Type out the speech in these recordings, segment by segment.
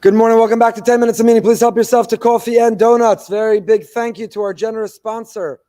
Good morning. Welcome back to 10 Minutes of Meaning. Please help yourself to coffee and donuts. Very big thank you to our generous sponsor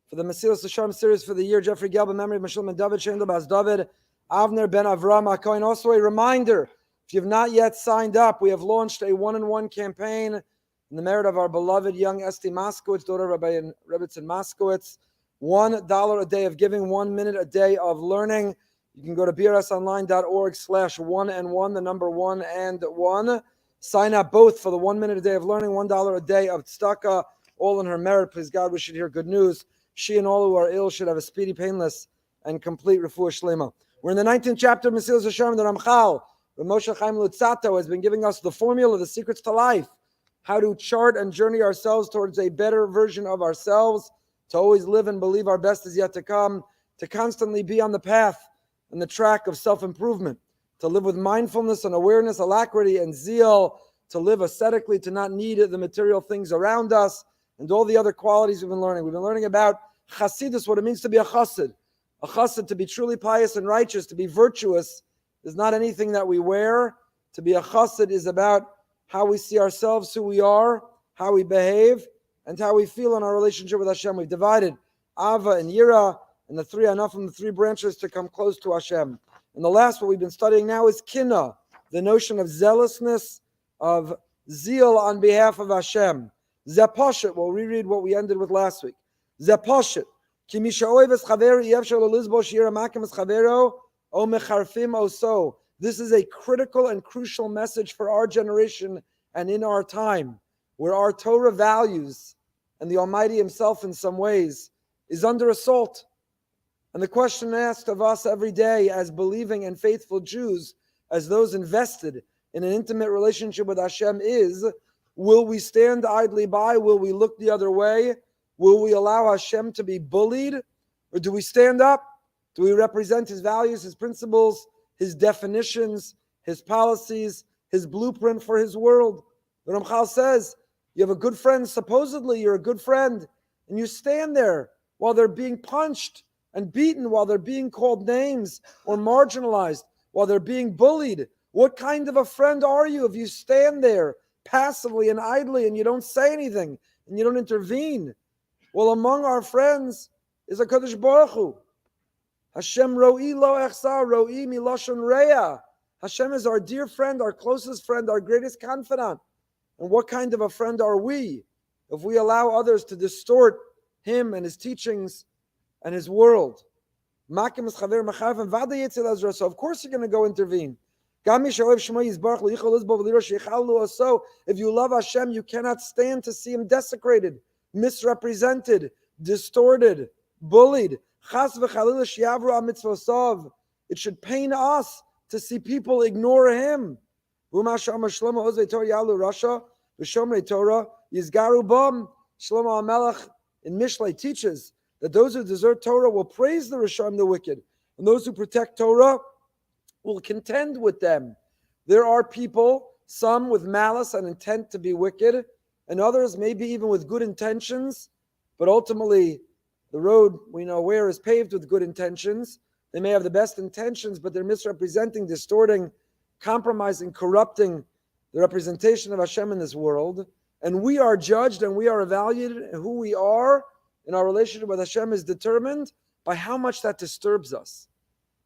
for the Mesillas Yesharim series for the year, Jeffrey Gelb, in memory of Mishlem and David, Shendel Bas David, Avner Ben Avram HaKohen. Also a reminder, if you've not yet signed up, we have launched a one-on-one campaign in the merit of our beloved young Esti Moskowitz, daughter of Rabbi Rebbitzin Moskowitz. $1 a day of giving, 1 minute a day of learning. You can go to brsonline.org/1 the number 1 and 1. Sign up both for the 1 minute a day of learning, $1 a day of tzedakah, all in her merit. Please God, we should hear good news. She and all who are ill should have a speedy, painless, and complete refuah shlema. We're in the 19th chapter of Mesillas Yesharim. The Ramchal, R Moshe Chaim Luzzatto, has been giving us the formula, the secrets to life, how to chart and journey ourselves towards a better version of ourselves, to always live and believe our best is yet to come, to constantly be on the path and the track of self-improvement, to live with mindfulness and awareness, alacrity and zeal, to live ascetically, to not need the material things around us, and all the other qualities we've been learning. We've been learning about chassidus, what it means to be a chassid. A chassid, to be truly pious and righteous, to be virtuous, is not anything that we wear. To be a chassid is about how we see ourselves, who we are, how we behave, and how we feel in our relationship with Hashem. We've divided Ava and Yira, and the three Anafim, the three branches to come close to Hashem. And the last, what we've been studying now, is kinna, the notion of zealousness, of zeal on behalf of Hashem. Zepashit, we'll reread what we ended with last week. Zepashit, ki mi sheoheb es chavero efshar lesbol shi'ira mכים es chavero o מחרפים אותו. This is a critical and crucial message for our generation and in our time, where our Torah values and the Almighty Himself in some ways is under assault. And the question asked of us every day as believing and faithful Jews, as those invested in an intimate relationship with Hashem, is, will we stand idly by? Will we look the other way? Will we allow Hashem to be bullied? Or do we stand up? Do we represent His values, His principles, His definitions, His policies, His blueprint for His world? The Ramchal says, you have a good friend, supposedly you're a good friend, and you stand there while they're being punched and beaten, while they're being called names or marginalized, while they're being bullied. What kind of a friend are you if you stand there passively and idly and you don't say anything and you don't intervene? Well, among our friends is a Kadosh Baruch Hu. Hashem ro'i lo echsa, ro'i milashon reya. Hashem is our dear friend, our closest friend, our greatest confidant. And what kind of a friend are we if we allow others to distort Him and His teachings and His world? Mכים es chavero מחרפים ועד יצא לעזרתו. Of course you're going to go intervene. גם מי שאוהב שמו יתברך יוכל לסבול ולראות שיחללו אותו. If you love Hashem, you cannot stand to see Him desecrated, misrepresented, distorted, bullied. Chas v'chalila שיעברו מצותיו. It should pain us to see people ignore Him. והוא שאמר שלמה עוזבי תורה יהללו רשע ושומרי תורה יסגרו בם. Shlomo HaMelech in Mishlei teaches that those who desert Torah will praise the Rishon, the wicked, and those who protect Torah will contend with them. There are people, some with malice and intent to be wicked, and others maybe even with good intentions, but ultimately the road we know where is paved with good intentions. They may have the best intentions, but they're misrepresenting, distorting, compromising, corrupting the representation of Hashem in this world. And we are judged and we are evaluated, and who we are in our relationship with Hashem is determined by how much that disturbs us.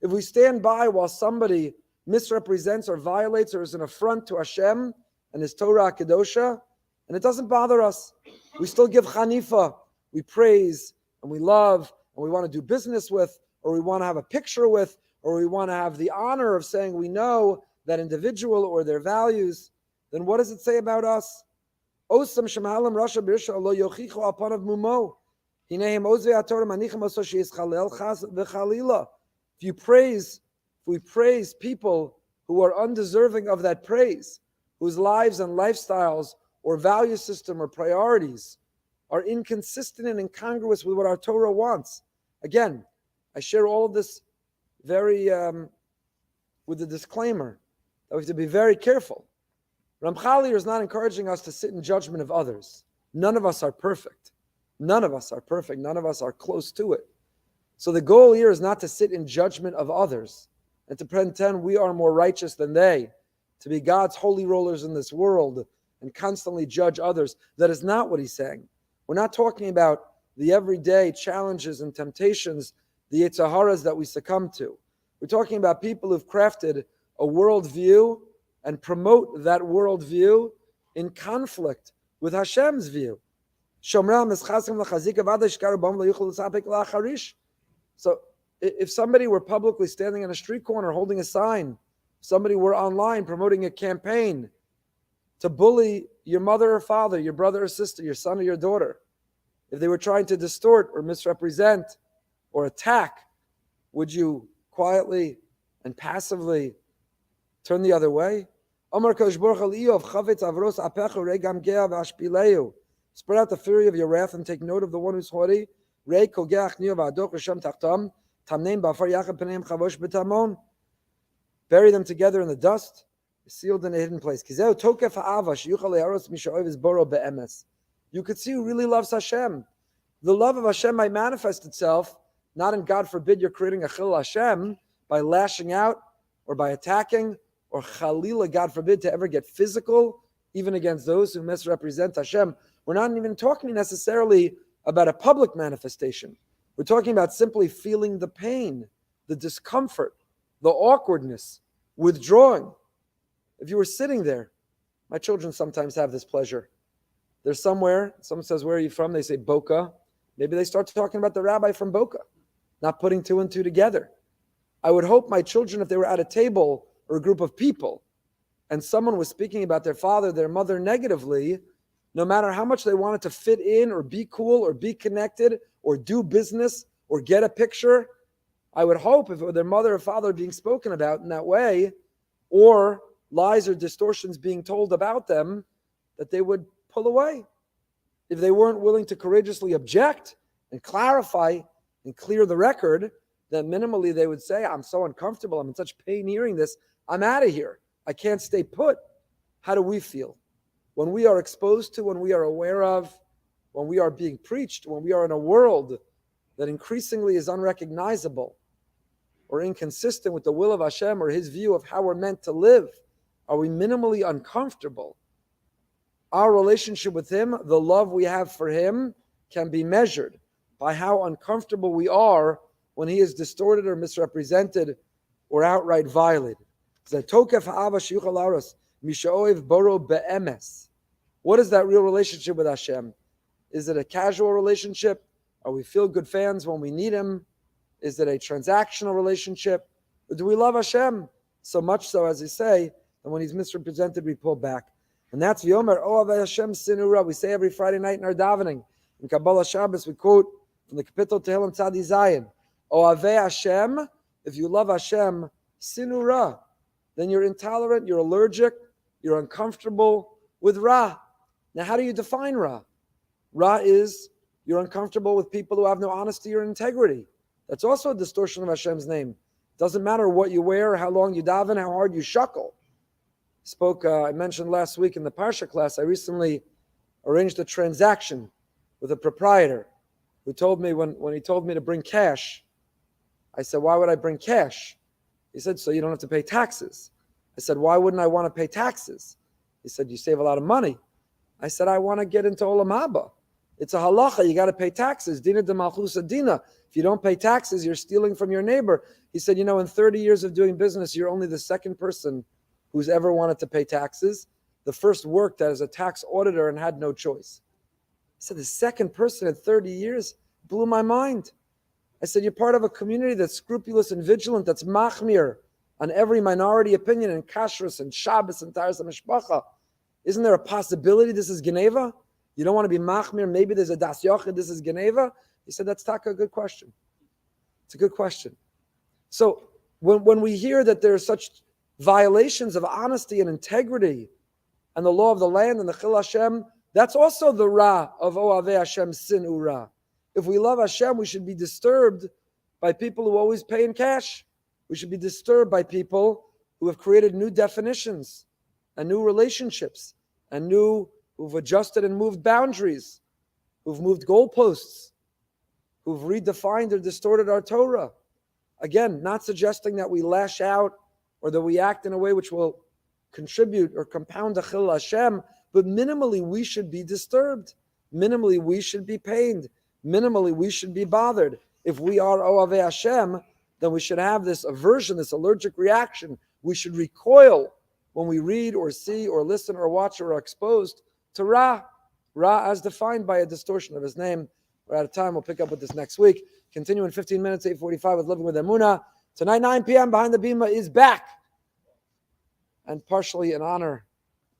If we stand by while somebody misrepresents or violates or is an affront to Hashem and His Torah Kedosha, and it doesn't bother us, we still give chanifa, we praise and we love and we want to do business with, or we want to have a picture with, or we want to have the honor of saying we know that individual or their values, then what does it say about us? Osam shemahalam rasha birsha lo yochichu apanav mumo. If we praise people who are undeserving of that praise, whose lives and lifestyles or value system or priorities are inconsistent and incongruous with what our Torah wants. Again, I share all of this very with the disclaimer that we have to be very careful. Ramchal is not encouraging us to sit in judgment of others. None of us are perfect. None of us are perfect. None of us are close to it. So the goal here is not to sit in judgment of others and to pretend we are more righteous than they, to be God's holy rollers in this world and constantly judge others. That is not what he's saying. We're not talking about the everyday challenges and temptations, the Yetzaharas that we succumb to. We're talking about people who've crafted a worldview and promote that worldview in conflict with Hashem's view. So if somebody were publicly standing on a street corner holding a sign, somebody were online promoting a campaign to bully your mother or father, your brother or sister, your son or your daughter, if they were trying to distort or misrepresent or attack, would you quietly and passively turn the other way? Spread out the fury of your wrath and take note of the one who's haughty. Bury them together in the dust, sealed in a hidden place. You could see who really loves Hashem. The love of Hashem might manifest itself, not in, God forbid, you're creating a chil Hashem by lashing out or by attacking, or chalila, God forbid, to ever get physical, even against those who misrepresent Hashem. We're not even talking necessarily about a public manifestation. We're talking about simply feeling the pain, the discomfort, the awkwardness, withdrawing. If you were sitting there, my children sometimes have this pleasure. They're somewhere, someone says, where are you from? They say, Boca. Maybe they start talking about the rabbi from Boca, not putting two and two together. I would hope my children, if they were at a table or a group of people, and someone was speaking about their father, their mother negatively, no matter how much they wanted to fit in or be cool or be connected or do business or get a picture, I would hope if it were their mother or father being spoken about in that way, or lies or distortions being told about them, that they would pull away. If they weren't willing to courageously object and clarify and clear the record, then minimally they would say, I'm so uncomfortable, I'm in such pain hearing this, I'm out of here. I can't stay put. How do we feel? When we are exposed to, when we are aware of, when we are being preached, when we are in a world that increasingly is unrecognizable or inconsistent with the will of Hashem or his view of how we're meant to live, are we minimally uncomfortable? Our relationship with him, the love we have for him, can be measured by how uncomfortable we are when he is distorted or misrepresented or outright violated. What is that real relationship with Hashem? Is it a casual relationship? Are we feel-good fans when we need him? Is it a transactional relationship? Or do we love Hashem so much so, as they say, that when he's misrepresented, we pull back? And that's V'yomer, Ohavei Hashem Sinura. We say every Friday night in our davening. In Kabbalah Shabbos, we quote from the Kapitel Tehillim Tzadi Zayin. Ohavei Hashem, if you love Hashem, Sinura, then you're intolerant, you're allergic, you're uncomfortable with Ra. Now, how do you define Ra? Ra is you're uncomfortable with people who have no honesty or integrity. That's also a distortion of Hashem's name. Doesn't matter what you wear, how long you daven, how hard you shuckle. I mentioned last week in the Parsha class, I recently arranged a transaction with a proprietor who told me when he told me to bring cash, I said, why would I bring cash? He said, so you don't have to pay taxes. I said, why wouldn't I want to pay taxes? He said, you save a lot of money. I said, I want to get into Olam Haba. It's a halacha, you got to pay taxes. Dina de malchusa dina. If you don't pay taxes, you're stealing from your neighbor. He said, in 30 years of doing business, you're only the second person who's ever wanted to pay taxes. The first worked as a tax auditor and had no choice. I said, the second person in 30 years blew my mind. I said, you're part of a community that's scrupulous and vigilant, that's machmir on every minority opinion and kashrus and Shabbos and taras mishpacha. Isn't there a possibility this is Geneva? You don't want to be machmir, maybe there's a das yochid, this is Geneva? He said, that's taka, a good question. It's a good question. So when we hear that there are such violations of honesty and integrity and the law of the land and the chil Hashem, that's also the ra of Ohavei Hashem sin ura. If we love Hashem, we should be disturbed by people who always pay in cash. We should be disturbed by people who have created new definitions and new relationships and who've adjusted and moved boundaries, who've moved goalposts, who've redefined or distorted our Torah. Again, not suggesting that we lash out or that we act in a way which will contribute or compound a chil Hashem, but minimally we should be disturbed. Minimally we should be pained. Minimally we should be bothered. If we are Ohavei Hashem, then we should have this aversion, this allergic reaction. We should recoil when we read or see or listen or watch or are exposed to Ra. Ra as defined by a distortion of his name. We're out of time. We'll pick up with this next week. Continue in 15 minutes, 8:45 with Living with Emunah. Tonight, 9 p.m. Behind the Bima is back. And partially in honor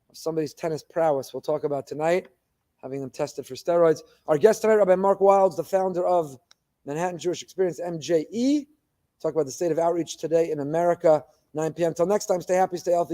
of somebody's tennis prowess, we'll talk about tonight, having them tested for steroids. Our guest tonight, Rabbi Mark Wilds, the founder of Manhattan Jewish Experience, MJE. Talk about the state of outreach today in America, 9 p.m. Till next time, stay happy, stay healthy.